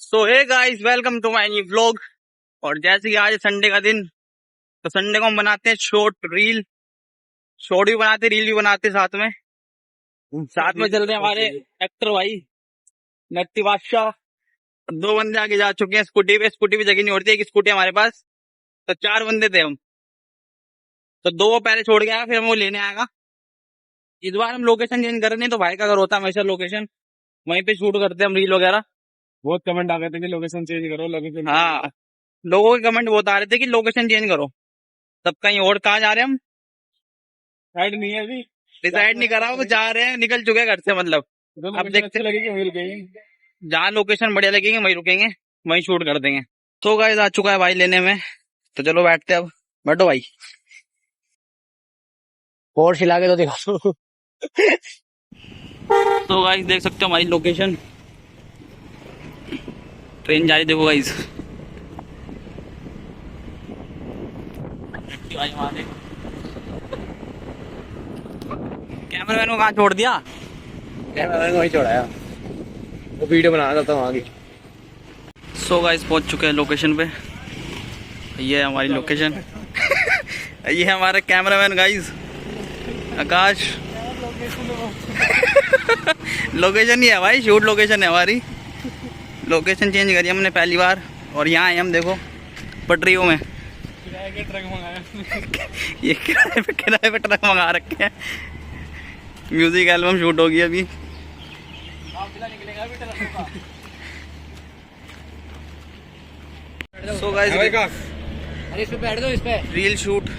So hey guys, welcome to my new vlog. और जैसे कि आज संडे का दिन, तो संडे को हम बनाते हैं शॉर्ट रील। शॉर्ट भी बनाते, रील भी बनाते साथ में चल रहे हैं हमारे एक्टर भाई नट्टी बादशाह। दो बंदे आगे जा चुके हैं स्कूटी पे। स्कूटी पे जगह नहीं होती है, एक स्कूटी हमारे पास, तो चार बंदे थे हम। तो दो वो पहले छोड़ के आया, फिर हम वो लेने आएगा। इस बार हम लोकेशन चेंज कर रहे हैं, तो भाई का घर होता है हमेशा लोकेशन, वहीं पे शूट करते हैं हम रील वगैरह। बहुत कमेंट आ गए थे कि लोकेशन चेंज करो लोकेशन। हाँ, लोगों के कमेंट बहुत आ रहे थे कि लोकेशन चेंज करो। तब कहीं और कहाँ जा रहे हैं हम? साइड नहीं है अभी, डिसाइड नहीं करा, वो जा रहे हैं, निकल चुके हैं घर से। मतलब अब देखते लगेगी वहीं रुकेंगे। जहाँ लोकेशन बढ़िया लगेगी वहीं रुकेंगे, वहीं शूट कर देंगे। तो गाइस आ चुका है भाई लेने में, तो चलो बैठते हैं अब। बैठो भाई। और खिला के तो दिखा दो। तो गाइस देख सकते हो हमारी लोकेशन। ट्रेन जा रही, देखो गाइस। कैमरामैन को कहाँ छोड़ दिया? कैमरा वहीं छोड़ाया, वो वीडियो बनाना था वहाँ की। सो गाइस पहुंच चुके हैं लोकेशन पे। ये है हमारी लोकेशन। ये है हमारा कैमरामैन गाइस, आकाश। लोकेशन ही है भाई, शूट लोकेशन है हमारी। लोकेशन चेंज करी हमने पहली बार, और यहाँ आए हम, देखो पटरियों में। किराए के ट्रक मंगाया। ये किराए पे ट्रक मंगा रखे हैं। म्यूजिक एल्बम शूट होगी अभी। सो गाइस अरे इस पे बैठ दो, इस पे। रील शूट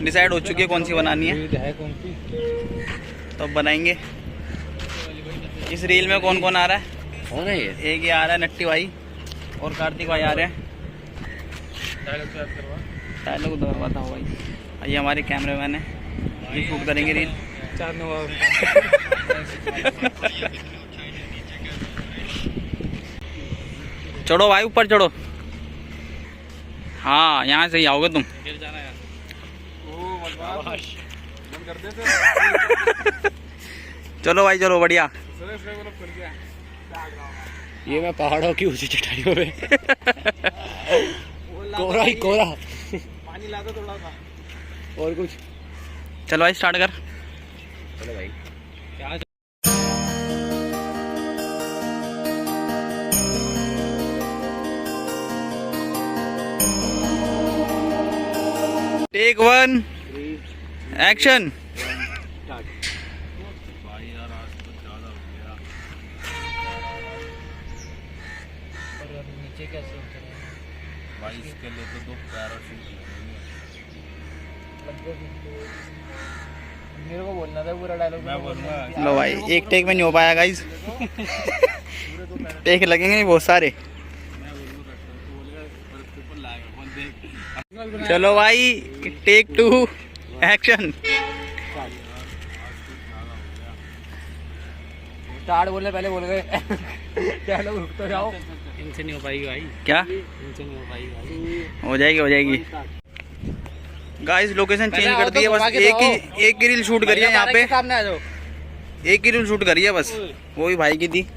डिसाइड हो चुकी है कौन सी बनानी है, तो अब बनाएंगे। इस रील में कौन कौन आ रहा है? कौन है ये? एक ये आ रहा है नट्टी भाई, और कार्तिक भाई आ रहे हैं। डायलॉग करवाता हो भाई। ये हमारे कैमरामैन है, ये शूट करेंगे रील। चढ़ो भाई, ऊपर चढ़ो। हाँ, यहाँ से ही आओगे तुम। चलो भाई चलो, बढ़िया। ये मैं पहाड़ों की ऊंची चटाइयों पे। कोहरा ही कोहरा। पानी ला दो थोड़ा सा। और कुछ? चलो भाई स्टार्ट कर। चलो भाई। Take one, action. नीचे कैसे उतरे भाई इसके लिए तो 2 पैराशूट मेरे को बोलना था पूरा डायलॉग। मैं बोलूंगा। लो भाई, एक टेक में नहीं हो पाया गाइस। टेक लगेंगे नहीं बहुत सारे। चलो भाई, टेक 2, एक्शन। स्टार्ट बोलने पहले बोल गए। डायलॉग रुक तो जाओ। इनसे नहीं हो पाएगी भाई। क्या इनसे नहीं हो पाएगी भाई। हो जाएगी, हो जाएगी। गाइस लोकेशन चेंज कर दी है, बस एक ही रील शूट करी है यहाँ पे। सामने आ जाओ। एक ही रील शूट करी है बस, वो भी भाई की थी।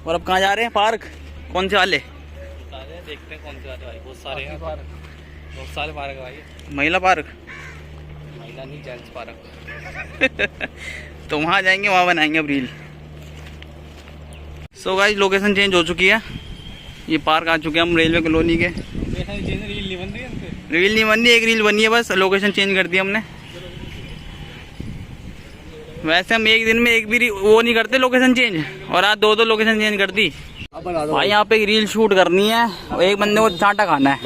और अब कहाँ जा रहे हैं? पार्क? कौन से वाले? देखते हैं कौन से वाले भाई। बहुत सारे पार्क है भाई। महिला पार्क? महिला नहीं, जेंट्स पार्क। तो वहाँ जाएंगे, वहाँ बनाएंगे अब reel. So guys location change हो चुकी है। ये पार्क आ चुके हैं हम, रेलवे कॉलोनी के। रील नहीं बन रही है। रील नहीं बनी, एक रील बनी है बस, लोकेशन चेंज कर दी हमने। वैसे हम एक दिन में एक भी वो नहीं करते लोकेशन चेंज, और आज दो लोकेशन चेंज कर दी भाई। यहाँ पे एक रील शूट करनी है, और एक बंदे को चाटा खाना है।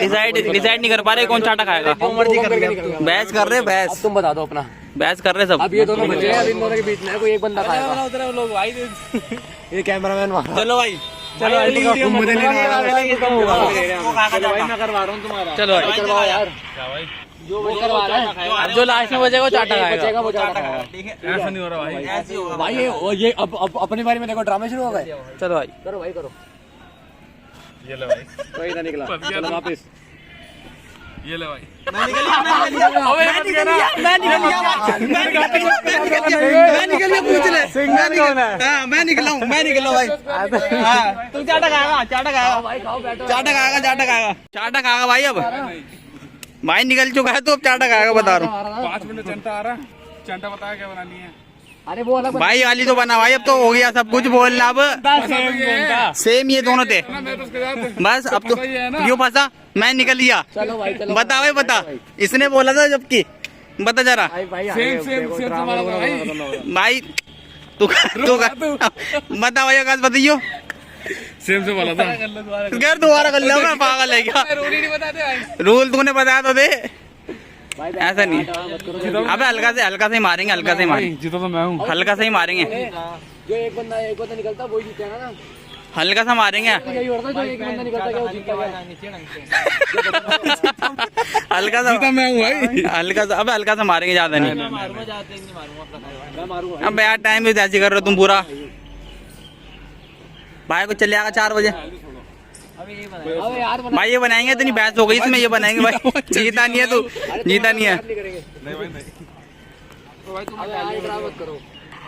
डिसाइड नहीं कर पा रहे कौन चाटा खाएगा। बहस कर रहे, बहस तुम बता दो अपना। बहस कर रहे सब। अब ये दोनों बचे हैं, अब इन दोनों के बीच में कोई एक बंदा खाएगा। लोग भाई ये कैमरामैन वहाँ। चलो भाई, चलो भाई, मुझे नहीं मैं करवा रहा हूँ तुम्हारा। चलो भाई करवाओ यार। जो वो करवा रहा है, अब जो लास्ट में बचेगा वो चाटा बचेगा वो खाएगा। चाटा खाएगा। ऐसा नहीं हो रहा भाई। भाई ये अब अपने बारे में देखो, ड्रामे शुरू हो गए। चलो भाई, करो भाई करो। ये लो भाई। कोई ना निकला। चलो वापस। ये ले भाई। मैं निकल गया पूछ ले। मैं निकला हूँ भाई। हाँ तू चाटा खाएगा भाई। अब भाई निकल चुका है तो अब चाटा खाएगा बता रहा हूँ। 5 मिनट चंटा आ रहा। चंटा बताया क्या बनानी है। अरे वो अलग भाई वाली तो बना भाई, अब तो हो गया सब कुछ बोलना। अब सेम ये दोनों थे मैं तो उसके साथ बस। अब तो क्यों फंसा, मैं निकल गया। चलो भाई चलो बता भाई बता, इसने बोला था जबकि बता जरा भाई सेम वाला था भाई। भाई तू बता भाई आकाश बताइयो। सेम से वाला था। घर दोबारा कर लो, मैं पागल है क्या। रूल ही नहीं बताते भाई। रूल तूने बताया तो दे, भाई ऐसा नहीं। अबे हल्का से मारेंगे, हल्का से मारेंगे, जीता तो मैं हूँ। हल्का से ही मारेंगे, जो एक बंदा निकलता वही जीतेगा ना। हल्का सा मारेंगे। यही होता जो एक बंदा निकलता क्या वो जीतेगा। हल्का सा जीता मैं हूँ भाई। हल्का सा, अब हल्का सा मारेंगे, ज्यादा नहीं। मैं मारूंगा अब यार टाइम भी ऐसे कर रहे हो तुम पूरा। भाई को चले आएगा 4 बजे। अबे यार बना भाई ये बनाएंगे, इतनी बहस हो गई इसमें, ये बनाएंगे भाई। जीता नहीं है तू, जीता नहीं है। नहीं करेंगे। नहीं भाई नहीं। अब यार ड्रा मत करो।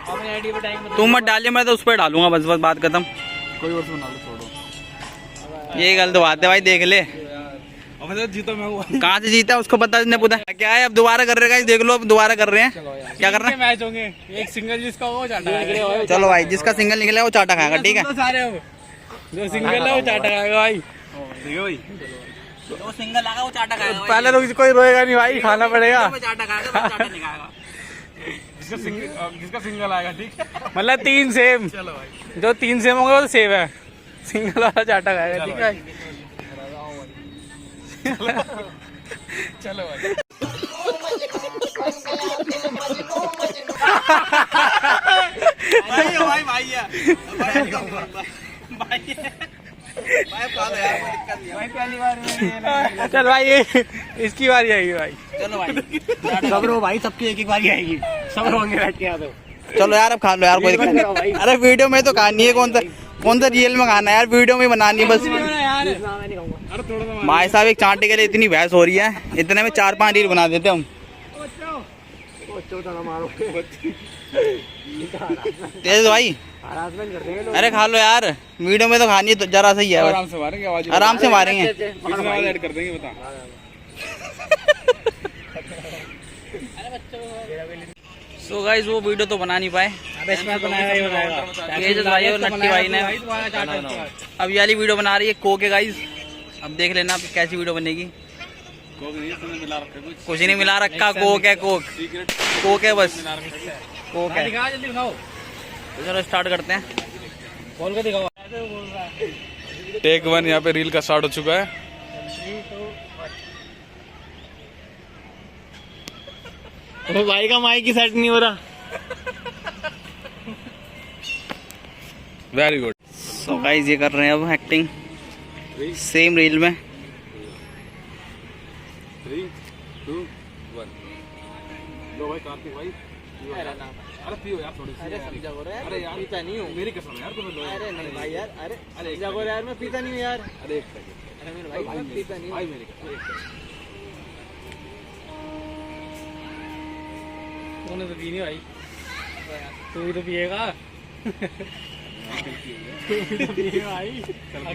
अपने आईडी पे टाइम तुम मत डालिए, मैं तो उस पर डालूंगा बस बात खत्म। कोई और बना लो, छोड़ो। ये गलत बात है भाई, देख ले। अब मैं जीता मैं हूँ। कहाँ से जीता उसको पता नहीं पता क्या है। अब दोबारा कर रहे हैं, देख लो अब दोबारा कर रहे हैं। क्या कर रहे हैं, मैच होंगे। एक सिंगल जिसका वो चाटा है। चलो भाई जिसका सिंगल निकलेगा वो चाटा खाएगा, ठीक है। सारे अब जो सिंगल है वो चाटा खाएगा भाई। देखो भाई, जो सिंगल आएगा वो चाटा खाएगा। पहले तो कोई रोएगा नहीं भाई, खाना पड़ेगा। चाटा खाएगा, चाटा नहीं खाएगा। जिसका सिंगल आएगा ठीक है। मतलब 3 सेम। चलो भाई, जो 3 सेम होंगे वो सेव है। सिंगल वाला चाटा खाएगा, ठीक है। चलो भाई। चल भाई, ये इसकी बारी आएगी भाई। चलो भाई सब रो भाई, सबकी एक बारी आएगी। सब रोंगे बैठ के यहाँ तो। चलो यार अब खा लो यार, कोई दिक्कत नहीं। अरे वीडियो में तो खानी है, कौन सा रियल में खाना है यार, वीडियो में बनानी है बस। मैं नहीं खाऊंगा। अरे थोड़ा सा भाई साहब एक चांटे के लिए इतनी बहस हो रही है, इतने में 4-5 रील बना देते हम। मारो तेज भाई हरासमेंट कर देंगे लोग। अरे खा लो यार, वीडियो में तो खानी है तो जरा सही है, आराम से मारेंगे, आवाज आराम से मारेंगे। आवाज ऐड कर देंगे, बता। सो गाइस वो वीडियो तो बना नहीं पाए, इसमें बनाएगा ही बनाएगा। तेज भाई और नट्टी भाई ने अब ये वाली वीडियो बना रही है कोक है गाइस। अब देख लेना अब कैसी वीडियो बनेगी। कुछ नहीं मिला रखा, कोक है, कोक है बस, कोक है। जल्दी दिखाओ, तो चलो स्टार्ट करते हैं। बोल के दिखाओ। टेक 1 यहाँ पे रील का स्टार्ट हो चुका है। वो भाई का माइक की सेट नहीं हो रहा। Very good. सो गाइस ये कर रहे हैं अब एक्टिंग सेम रील में। 3, 2, 1। लो भाई कार्तिक भाई, अरे पियो यार थोड़ी सी। अरे समझा बोल रहा है, अरे यार पीता नहीं हूँ। मेरी कसम यार, तुम्हें लो। अरे नहीं भाई यार, अरे अरे समझा बोल रहा है यार, मैं पीता नहीं हूँ यार। अरे एक सेकंड अरे मेरे भाई मैं पीता नहीं हूँ। भाई, मेरी कसम एक सेकंड। तूने तो पी नहीं भाई, तू भी तो पिएगा। तू भी तो पिएगा भाई,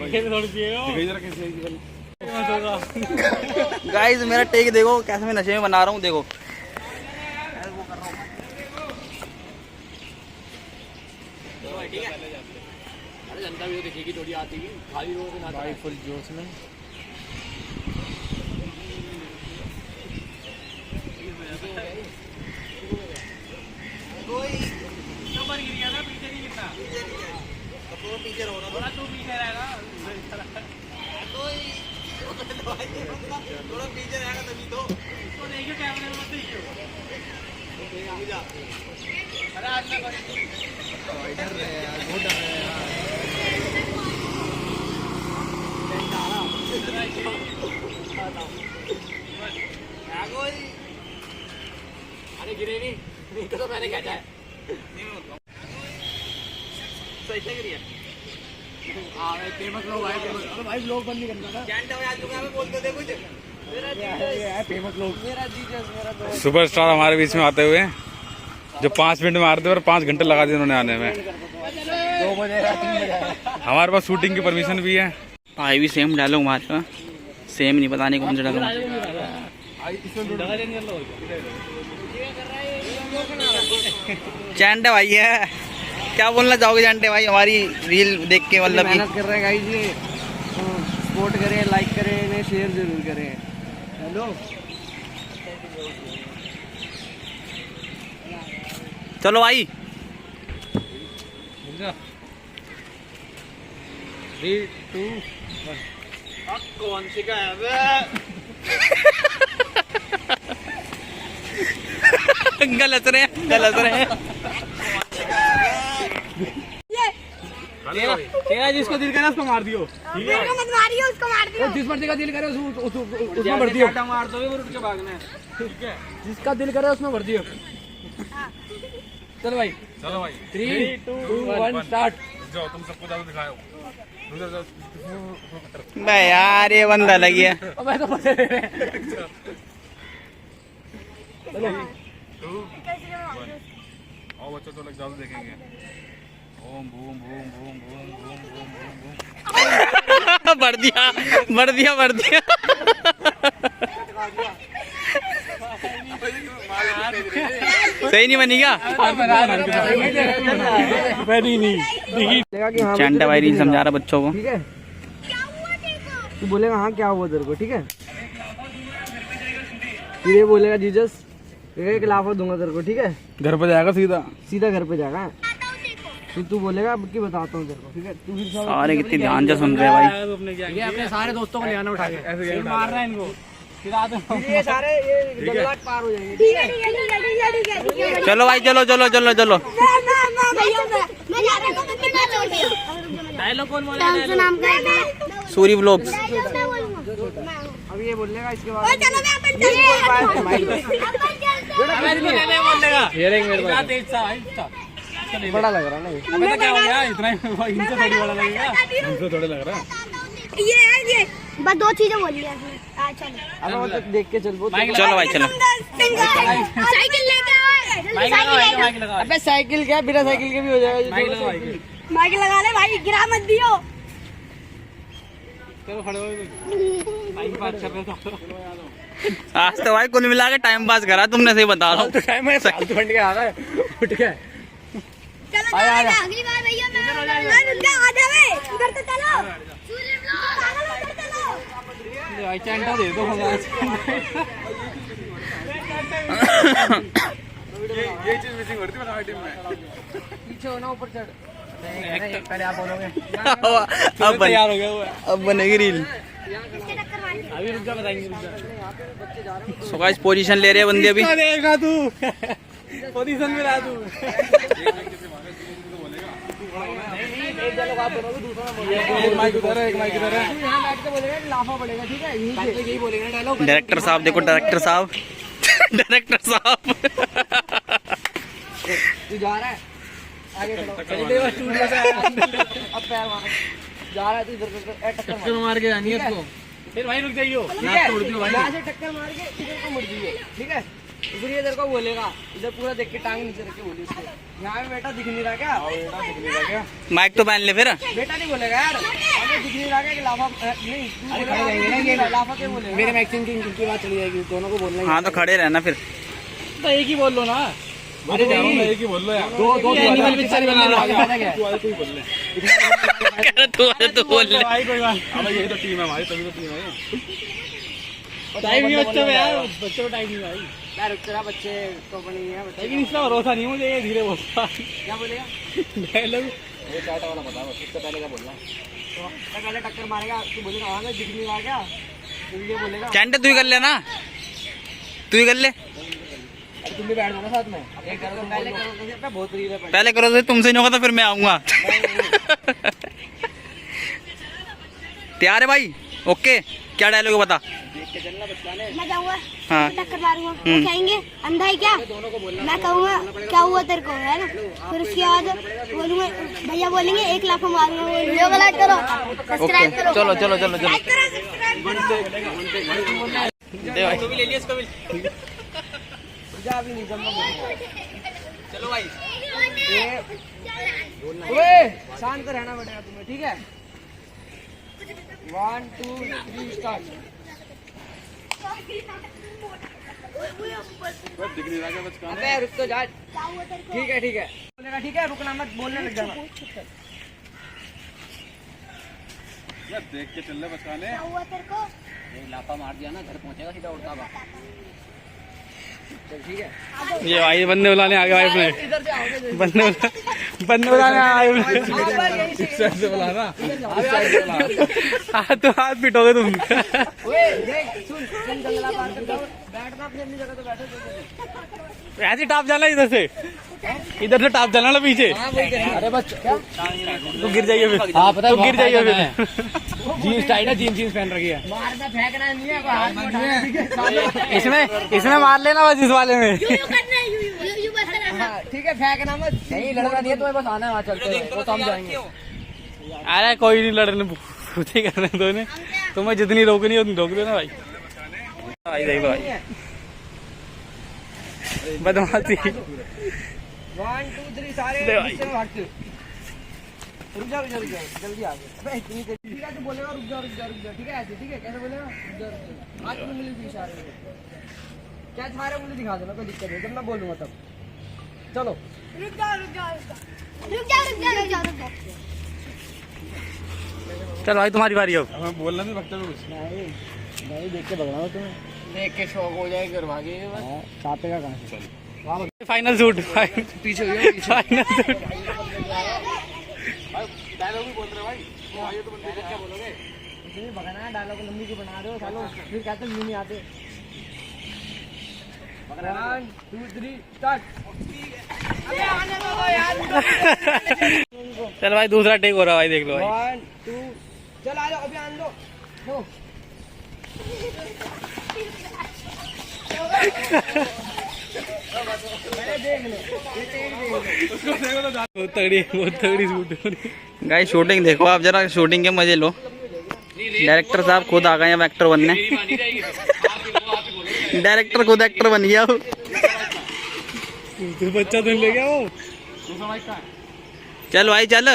अकेले थोड़ी पिएगा। दिखाइए जरा कैसे है ये वाली। गाइस मेरा टेक देखो कैसे मैं नशे में बना रहा हूँ, देखो। अरे जनता भी तो देखेगी, थोड़ी आती है खाली रोड पे ना भाई, फुल जोश में। अरे गिरे नहीं तो मैंने क्या है। फेमस लोग भाई, अरे भाई लोग बंद नहीं करना ना। बोलते थे कुछ सुपरस्टार हमारे बीच में आते हुए जो 5 मिनट में आते और 5 घंटे लगा दिए उन्होंने आने में। 2 बजे 3 बजे हमारे पास शूटिंग की परमिशन भी है। भाई भी सेम डायलॉग मार रहा, सेम नहीं पता नहीं कौन सा डायलॉग। चैंटे भाई है, क्या बोलना चाहोगे चैंटे भाई हमारी रील देख के? मतलब कि मेहनत कर रहे हैं गाइस ये, सपोर्ट करें, लाइक करें, इन्हें शेयर जरूर करें। हेलो चलो भाई 3, 2, 1। कौन सी का है गलत रहे हैं। तेरा जिसको दिल करे उसको मार दियो, ठीक है? मत मारियो, उसको मार दियो। जिस मर्जी का दिल करे उसमें भर दियो। मार दो वो उठ के भागना है, ठीक है? जिसका दिल करे उसमें भर दियो। चलो भाई 3, 2, 1 स्टार्ट। जाओ तुम सबको जाओ दिखाओ। बे यार ये बंदा लगी है। मैं तो पता है। आओ बच्चों तो लग जाओ देखेंगे। ओम बूम बूम बूम बूम बूम बूम बूम बूम। बढ़ दिया। सही नहीं बनी क्या? चैंटा भाई रील समझा रहा बच्चों को। ठीक है, तू बोलेगा हाँ क्या हुआ तेरे को, ठीक है? फिर ये बोलेगा जीसस, एक लाफा दूंगा तेरे को, ठीक है? घर पे जाएगा सीधा घर पे जाएगा। फिर तू बोलेगा अब की बताता हूँ तेरे को, ठीक है? तू फिर सारे कितने ध्यान से सुन रहे हैं भाई। ये अपने सारे दोस्तों को ले आना उठा के, ऐसे मार रहा है इनको, फिर ये सारे ये जंगलात पार हो जाएंगे, ठीक है? चलो भाई चलो। डायलॉग कौन बोला? सूरी व्लॉग्स। अब ये बोलेगा इसके बाद बड़ा लग रहा है ना ये? अबे तो क्या हो गया, इतना इनसे थोड़ी बड़ा लगेगा। हमसे थोड़े लग रहा है। ये बस 2 चीजें बोल लिया चलो। अब वो तो देख के चल। चलो भाई चलो। साइकिल लेके आओ। अबे साइकिल क्या, बिना साइकिल के भी हो जाएगा। माइक लगा ले भाई, गिरा मत दियो। चलो खड़े हो, माइक बात कर रहे थे। आज तो भाई कुल मिला के टाइम पास करा तुमने, सही बता रहा हूँ। टाइम है, फालतू फंड के आ रहा है, उठ के। चलो अगली बार भैया मैं आ जावे इधर तो चलो। सूर्य ब्लॉग पागल हो, इधर चलो। भाई चैंटा दे दो ये चीज मिसिंग हो रही थी हमारी टीम में। पीछे होना, ऊपर चढ़। पहले आप बोलोगे। तैयार हो गया वो, अब बनेगी रील। इसके टक्कर मार के अभी रुक जा, बताएंगे, रुक जा। सो गाइस पोजीशन ले रहे हैं बंदे अभी। देगा तू पोजीशन में रहा तू। माइक उधर है, एक माइक इधर है। यहाँ बैठ के बोलेगा कि लाफा पड़ेगा, ठीक है? यही बोलेगा डायलॉग। डायरेक्टर साहब देखो, डायरेक्टर साहब। तू जा रहा है आगे, चलो। अब पैर मार, जा रहा है तू इधर, टक्कर मार के जानी है उसको। फिर भाई रुक जाइयो, तोड़ दियो भाई। यहाँ से टक्कर मार के इधर को मुड़ दियो, ठीक है? फिर ये इधर को बोलेगा, इधर पूरा देख के टांग नीचे रख के बोली उसको, यहाँ पे बेटा दिख नहीं रहा क्या? माइक तो पहन ले फिर। बेटा नहीं बोलेगा यार, हमें दिख नहीं रहा क्या कि लाफा नहीं, तू बोलेगा लाफा क्या बोलेगा? मेरे मैक्सिमम की बात चली जाएगी, दोनों को बोलना है। हाँ तो खड़े रहना फिर। तो एक ही बोल लो ना। अरे एक ही बोल लो यार। दो एनिमल पिक्चर बना रहा है। तू आगे बोल ले। तू बोल ले। भाई कोई बात अब यही तो टीम है हमारी, तभी तो टीम है। टाइम नहीं बच्चों में यार, बच्चों को टाइम नहीं भाई। यार तेरा बच्चे तो नहीं है, लेकिन इसका भरोसा नहीं मुझे, ये धीरे बोलता। क्या बोलेगा? डायलॉग ये चाटा वाला बता, बस इससे पहले क्या बोलना? तो पहले टक्कर मारेगा, तू बोलेगा हाँ मैं दिख नहीं रहा क्या? तो ये बोलेगा चैंटे तू ही कर लेना, तू ही कर ले। अरे तुम भी बैठ जाना साथ में। एक करो तो पहले करो तो बहुत रील है। पहले करो तो तुमसे नहीं होगा तो फिर मैं आऊंगा। तैयार है भाई? ओके, क्या डायलॉग बता। मैं जाऊंगा, हाँ। टक्कर मारूंगा, वो कहेंगे अंधा है क्या? मैं कहूँगा क्या हुआ तेरे को, है ना? फिर उसके बाद बोलूंगा, भैया बोलेंगे 1 लाख मारूंगा। वीडियो को लाइक करो, सब्सक्राइब करो। चलो चलो चलो चलो। लाइक करो, सब्सक्राइब करो। दे भाई। इसको भी ले लिया, इसको भी। जा अभी नहीं, जब मैं बोलूंगा। चलो भाई। ओए शांत रहना पड़ेगा तुम्हें, ठीक है? 1 2 3 स्टार्ट। दिख नहीं रहा क्या बचकाने? अबे रुक तो जा। ठीक है बोलेगा, ठीक है, रुकना मत, बोलने लग जाना। यार देख के चल ले बचकाने। क्या हुआ तेरे को? लापा मार दिया ना, घर पहुंचेगा सीधा उड़ता हुआ। चल ठीक है, ये भाई बंदे बुलाने आ गए भाई अपने। इधर से आओगे। बंदे बुलाने आए हुए। हाँ, बस यही से बुलाना। हाथ तो हाथ पिटोगे तुम। ओए देख, सुन जंगला पार कर जाओ, बैठना अपनी अपनी जगह पे बैठो। ऐसे टाप जाना इधर से टाप जाना ना पीछे। हाँ वही करेंगे। अरे बस क्या? तो गिर जाइए फिर। हाँ पता है, तो गिर जाइए फिर। जीन्स टाइट है, जीन्स पहन रखी है। मारना फेंकना नहीं है, कोई हाथ में उठाना, ठीक है? इसमें मार लेना बस, इस वाले में। यूं करना है, यूं बस करना। हाँ, ठीक है, फेंकना मत। नहीं लड़ना नहीं है तुम्हें, बस आना है, वहाँ चलते हैं, वो तो हम जाएंगे। अरे कोई नहीं लड़ने, पूछे करने दो ने। तुम्हें जितनी रोकनी है उतनी रोक देना भाई। भाई देखो भाई, बदमाशी। 1 2 3 सारे ले भाई। गुस्से में भागते हो। रुक जाओ जल्दी आ गए। अबे इतनी देर ठीक है, तो बोलेगा रुक जाओ, ठीक है? ऐसे ठीक है, कैसे बोलेगा? रुक जाओ। हाथ में उंगली भी इशारे में। क्या तुम्हारे उंगली दिखा देना, कोई दिक्कत नहीं, जब मैं बोलूंगा तब। चलो रुक जाओ। चल भाई तुम्हारी बारी अब। हमें बोलना नहीं बकते कुछ। नहीं देख के भगना तुम्हें, देख के शौक हो जाए, घर भागे बस। छापेगा कहाँ से? Final shoot. पीछे हो गया, फाइनल शूट। डायलॉग भी बोल रहे भाई। ये तो बंदे क्या बोलोगे? इसलिए भगाना है, डायलॉग लंबी की बना रहे हो सालो, फिर कहते हैं नहीं आते। 1 2 3 स्टार्ट। अबे आने दो यार। चल भाई दूसरा टेक हो रहा भाई, देख लो भाई। 1 2 चल आ जाओ, अभी आने दो। हो पहले देख लो, ये टेक देख लो। बहुत तगड़ी शूट। गाइस शूटिंग देखो आप जरा, शूटिंग के मजे लो। डायरेक्टर साहब खुद आ गए अब एक्टर बनने। डायरेक्टर खुद एक्टर बन गया वो। तू बच्चा तो ले गया वो। चल भाई चल,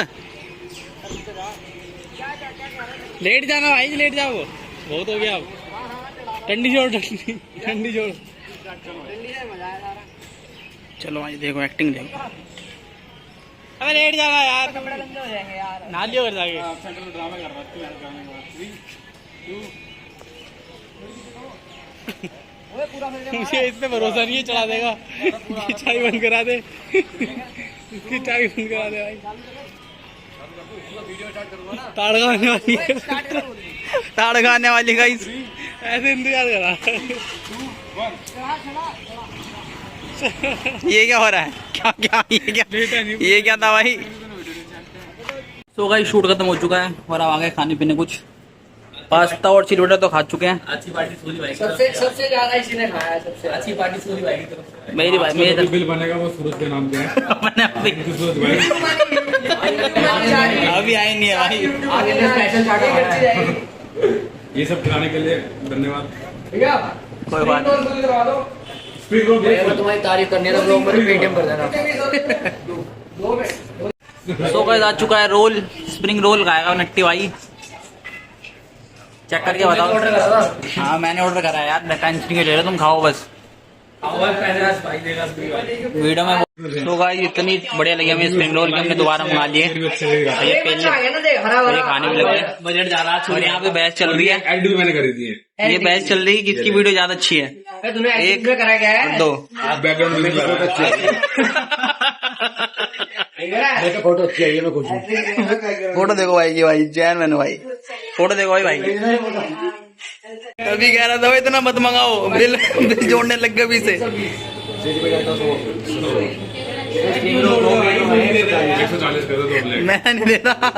लेट जाना भाई, लेट जाओ, बहुत हो गया अब। ठंडी छोड़। चलो भाई देखो एक्टिंग देखो। अबे लेट जाना यार, कपड़े लंबे हो जाएंगे यार। नालियो कर जाके। सेंटर में ड्रामा कर रहा है यार, गाने के बाद 3 2 ओए पूरा फिर मुझे इस पे भरोसा नहीं है, चला देगा। इसकी चाय बंद करा दे, इसकी चाय बंद करा दे भाई। ताड़ खाने वाली है, ताड़ खाने वाली का ऐसे इंतजार करा। ये क्या हो रहा है? क्या ये क्या था भाई? सो गाइस शूट खत्म हो चुका है और अब आगे खाने पीने कुछ पास्ता और चिलोटा तो खा चुके हैं। अच्छी पार्टी सूरी भाई, सबसे ज्यादा इसी ने खाया है, सबसे अच्छी पार्टी सूरी भाई। मेरी भाई मेरे बिल बनेगा वो सूरज के नाम पे है। सूरज भाई अभी आई नहीं है भाई। आगे स्पेशल चाट खाया है। ये सब खिलाने के लिए धन्यवाद। भैया कोई बात नहीं, करवा दो। स्पीड रोल अगर तुम्हारी तारीफ करनी है तो ब्लॉग में पेटीएम कर देना। सो गाइस आ चुका है रोल, स्प्रिंग रोल खाएगा नट्टी भाई। चेक करके बताओ। हाँ मैंने ऑर्डर करा है यार, टेंशन क्यों ले रहे हो, तुम खाओ बस। वीडियो में तो गाइस इतनी बढ़िया लगी हमें स्प्रिंग रोल कि हमने दोबारा मंगा लिए। ये पहले ये खाने भी लगे, बजट जा रहा है। और यहाँ पे बहस चल रही है। एड भी मैंने करी थी। ये बहस चल रही है कि किसकी वीडियो ज्यादा अच्छी है। एक करा गया है। दो बैकग्राउंड में बहुत अच्छी है। फोटो अच्छी है, ये मैं खुश हूँ। फोटो देखो भाई की भाई, जैन मैंने भाई फोटो देखो भाई। अभी कह रहा था भाई इतना मत मंगाओ, बिल जोड़ने लग गए अभी से। 140 कर दो 2 प्लेट। मैं नहीं दे रहा।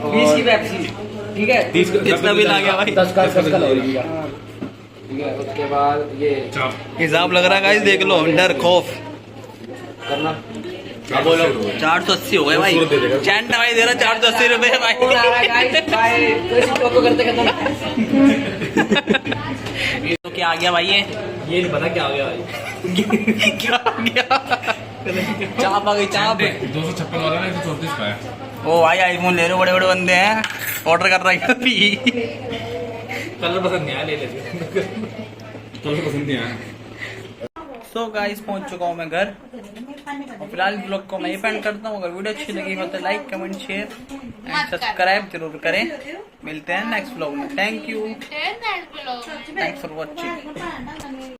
20 की पेप्सी, ठीक है? कितना बिल आ गया भाई? 10 का लगेगा। ठीक है, उसके बाद ये चाप हिसाब लग रहा है गाइस, देख लो। डर खौफ करना बोलो 480 हो गए भाई। चैन भाई दे रहा 480 रुपए भाई। तो क्या आ गया भाई ये नहीं पता क्या हो गया भाई। क्या आ गया? चाप आ गई चाप। 256 वाला ना 134 का है। ओ भाई आईफोन ले रहे हो, बड़े बड़े बंदे हैं। ऑर्डर कर रहा है अभी। कलर पसंद नहीं आया, ले लेते। कलर पसंद नहीं आया। सो गाइस पहुंच चुका हूँ मैं घर और फिलहाल ब्लॉग को मैं ही पेंड करता हूँ। अगर वीडियो अच्छी लगी हो तो like comment share and subscribe जरूर करें। मिलते हैं नेक्स्ट ब्लॉग में। Thank you, thanks for watching.